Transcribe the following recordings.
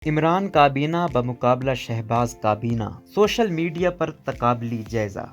عمران کابینہ بمقابلہ شہباز کابینہ، social media پر تقابلی جائزہ۔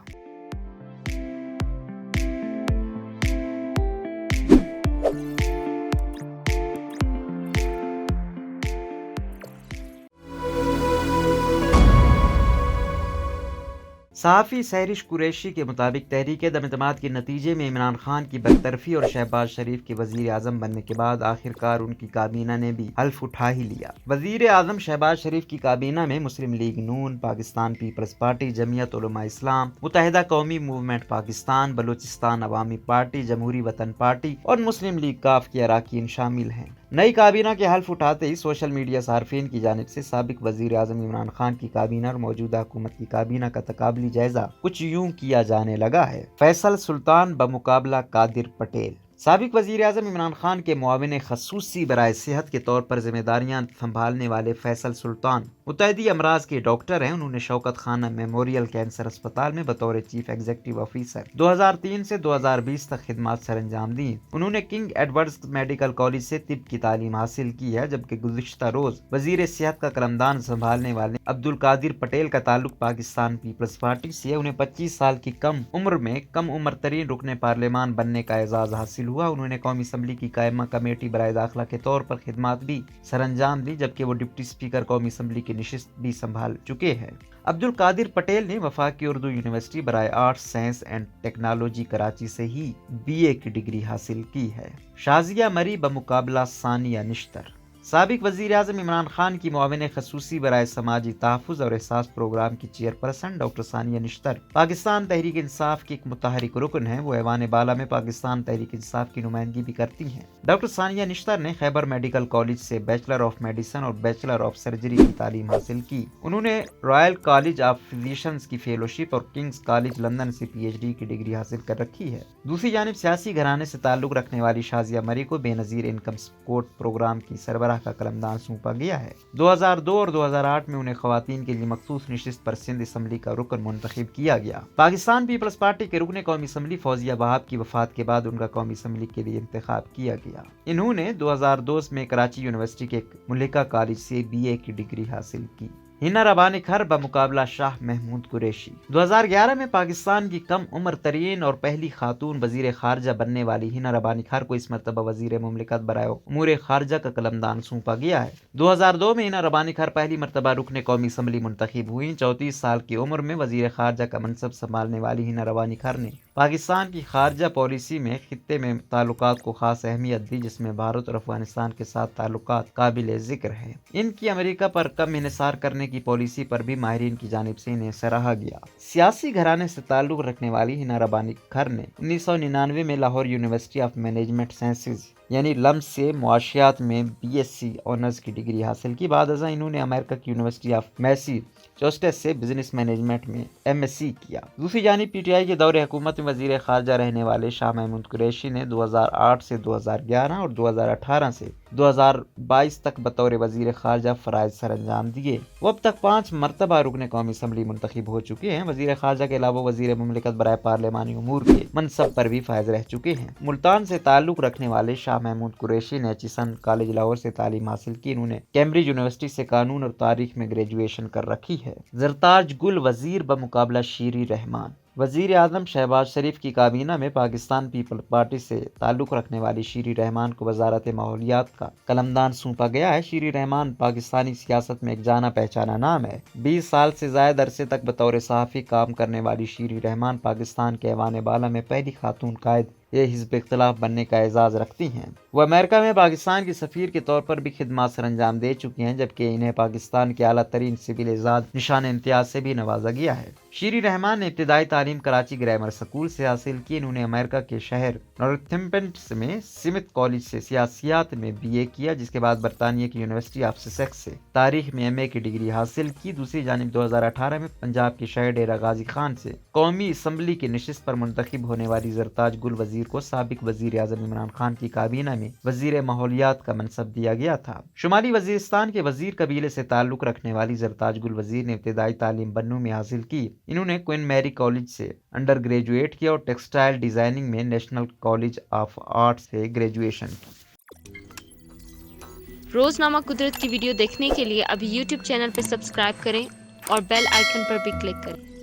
صحافی سہرش قریشی کے مطابق تحریک عدم اعتماد کے نتیجے میں عمران خان کی برطرفی اور شہباز شریف کے وزیر اعظم بننے کے بعد آخرکار ان کی کابینہ نے بھی حلف اٹھا ہی لیا۔ وزیر اعظم شہباز شریف کی کابینہ میں مسلم لیگ نون، پاکستان پیپلز پارٹی، جمعیت علماء اسلام، متحدہ قومی موومنٹ پاکستان، بلوچستان عوامی پارٹی، جمہوری وطن پارٹی اور مسلم لیگ کاف کے اراکین شامل ہیں۔ نئی کابینہ کے حلف اٹھاتے ہی سوشل میڈیا صارفین کی جانب سے سابق وزیر اعظم عمران خان کی کابینہ اور موجودہ حکومت کی کابینہ کا تقابلی جائزہ کچھ یوں کیا جانے لگا ہے۔ فیصل سلطان بمقابلہ قادر پٹیل۔ سابق وزیر اعظم عمران خان کے معاون خصوصی برائے صحت کے طور پر ذمہ داریاں سنبھالنے والے فیصل سلطان متعدی امراض کے ڈاکٹر ہیں۔ انہوں نے شوکت خانہ میموریل کینسر اسپتال میں بطور چیف ایگزیکٹو آفیسر 2003 سے 2020 تک خدمات سر انجام دی۔ انہوں نے کنگ ایڈورڈز میڈیکل کالج سے طب کی تعلیم حاصل کی ہے، جبکہ گزشتہ روز وزیر صحت کا قلمدان سنبھالنے والے عبدالقادر پٹیل کا تعلق پاکستان پیپلز پارٹی سے ہے۔ انہیں 25 سال کی کم عمر میں کم عمر ترین رکن پارلیمان بننے کا اعزاز حاصل ہوا۔ انہوں نے قومی اسمبلی کی قائمہ کمیٹی برائے داخلہ کے طور پر خدمات بھی سر انجام دی، جبکہ وہ ڈپٹی اسپیکر قومی اسمبلی کی نشست بھی سنبھال چکے ہیں۔ عبدالقادر پٹیل نے وفاقی اردو یونیورسٹی برائے arts, science and technology Karachi سے ہی BA کی ڈگری حاصل کی ہے۔ شازیہ مری بمقابلہ ثانیہ نشتر۔ سابق وزیر اعظم عمران خان کی معاون خصوصی برائے سماجی تحفظ اور احساس پروگرام کی چیئرپرسن ڈاکٹر ثانیہ نشتر پاکستان تحریک انصاف کی ایک متحرک رکن ہیں۔ وہ ایوان بالا میں پاکستان تحریک انصاف کی نمائندگی بھی کرتی ہیں۔ ڈاکٹر ثانیہ نشتر نے خیبر میڈیکل کالج سے بیچلر آف میڈیسن اور بیچلر آف سرجری کی تعلیم حاصل کی۔ انہوں نے رائل کالج آف فزیشنز کی فیلوشپ اور کنگز کالج لندن سے PhD کی ڈگری حاصل کر رکھی ہے۔ دوسری جانب سیاسی گھرانے سے تعلق رکھنے والی شازیہ مری کو بے نظیر انکم سپورٹ پروگرام کی سربراہ کا قلمدان سونپا گیا ہے۔ 2002 اور 2008 میں انہیں خواتین کے لیے مخصوص نشست پر سندھ اسمبلی کا رکن منتخب کیا گیا۔ پاکستان پیپلز پارٹی کے رکن قومی اسمبلی فوزیہ وہاب کی وفات کے بعد ان کا قومی اسمبلی کے لیے انتخاب کیا گیا۔ انہوں نے 2002 میں کراچی یونیورسٹی کے ایک ملکہ کالج سے BA کی ڈگری حاصل کی۔ ہنا ربانی کھر بمقابلہ شاہ محمود قریشی۔ 2011 میں پاکستان کی کم عمر ترین اور پہلی خاتون وزیر خارجہ بننے والی ہنا ربانی کھر کو اس مرتبہ وزیر مملکت برائے امور خارجہ کا قلمدان سونپا گیا ہے۔ 2002 میں ہنا ربانی کھر پہلی مرتبہ رکن قومی اسمبلی منتخب ہوئی۔ 34 سال کی عمر میں وزیر خارجہ کا منصب سنبھالنے والی ہنا ربانی کھر نے پاکستان کی خارجہ پالیسی میں خطے میں تعلقات کو خاص اہمیت دی، جس میں بھارت اور افغانستان کے ساتھ تعلقات قابل ذکر ہیں۔ ان کی امریکہ پر کم انحصار کرنے کی پالیسی پر بھی ماہرین کی جانب سے انہیں سراہا گیا۔ سیاسی گھرانے سے تعلق رکھنے والی ہنا ربانی کھر نے 1999 میں Lahore university of management sciences یعنی لمس سے معاشیات میں BSc آنرز کی ڈگری حاصل کی۔ بعد ازاں انہوں نے امریکہ کی یونیورسٹی آف میساچوسٹس سے بزنس مینجمنٹ میں MSc کیا۔ دوسری جانب PTI کے دور حکومت میں وزیر خارجہ رہنے والے شاہ محمود قریشی نے 2008 سے 2011 اور 2018 سے 2022 تک بطور وزیر خارجہ فرائض سر انجام دیے۔ وہ اب تک 5 مرتبہ رکن قومی اسمبلی منتخب ہو چکے ہیں۔ وزیر خارجہ کے علاوہ وزیر مملکت برائے پارلیمانی امور کے منصب پر بھی فائز رہ چکے ہیں۔ ملتان سے تعلق رکھنے والے شاہ محمود قریشی نے ایچیسن کالج لاہور سے تعلیم حاصل کی۔ انہوں نے کیمبرج یونیورسٹی سے قانون اور تاریخ میں گریجویشن کر رکھی ہے۔ زرتاج گل وزیر بمقابلہ شیری رحمان۔ وزیر اعظم شہباز شریف کی کابینہ میں پاکستان پیپل پارٹی سے تعلق رکھنے والی شیری رحمان کو وزارت ماحولیات کا قلمدان سونپا گیا ہے۔ شیری رحمان پاکستانی سیاست میں ایک جانا پہچانا نام ہے۔ 20 سال سے زائد عرصے تک بطور صحافی کام کرنے والی شیری رحمان پاکستان کے ایوان بالا میں پہلی خاتون قائد حزب اختلاف بننے کا اعزاز رکھتی ہیں۔ وہ امریکہ میں پاکستان کی سفیر کے طور پر بھی خدمات سر انجام دے چکی ہیں، جبکہ انہیں پاکستان کے اعلیٰ ترین سول اعزاز نشان امتیاز سے بھی نوازا گیا ہے۔ شیری رحمان نے ابتدائی تعلیم کراچی گرامر اسکول سے حاصل کی۔ انہوں نے امریکہ کے شہر نورتھمپٹن میں سمتھ کالج سے سیاسیات میں BA کیا، جس کے بعد برطانیہ کی یونیورسٹی آف سسیکس سے تاریخ میں MA کی ڈگری حاصل کی۔ دوسری جانب 2018 میں پنجاب کے شہر ڈیرہ غازی خان سے قومی اسمبلی کی نشست پر منتخب ہونے والی زرتاج گل وزیر کو سابق وزیر اعظم عمران خان کی کابینہ میں وزیر ماحولیات کا منصب دیا گیا تھا۔ شمالی وزیرستان کے وزیر قبیلے سے تعلق رکھنے والی زرتاج گل وزیر نے ابتدائی تعلیم بنوں میں حاصل کی۔ انہوں نے کوئن میری کالج سے انڈر گریجویٹ کیا اور ٹیکسٹائل ڈیزائننگ میں نیشنل کالج آف آرٹس سے گریجویشن کی۔ روزنامہ قدرت کی ویڈیو دیکھنے کے لیے ابھی یوٹیوب چینل پر سبسکرائب کریں اور بیل آئیکن پر بھی کلک کریں۔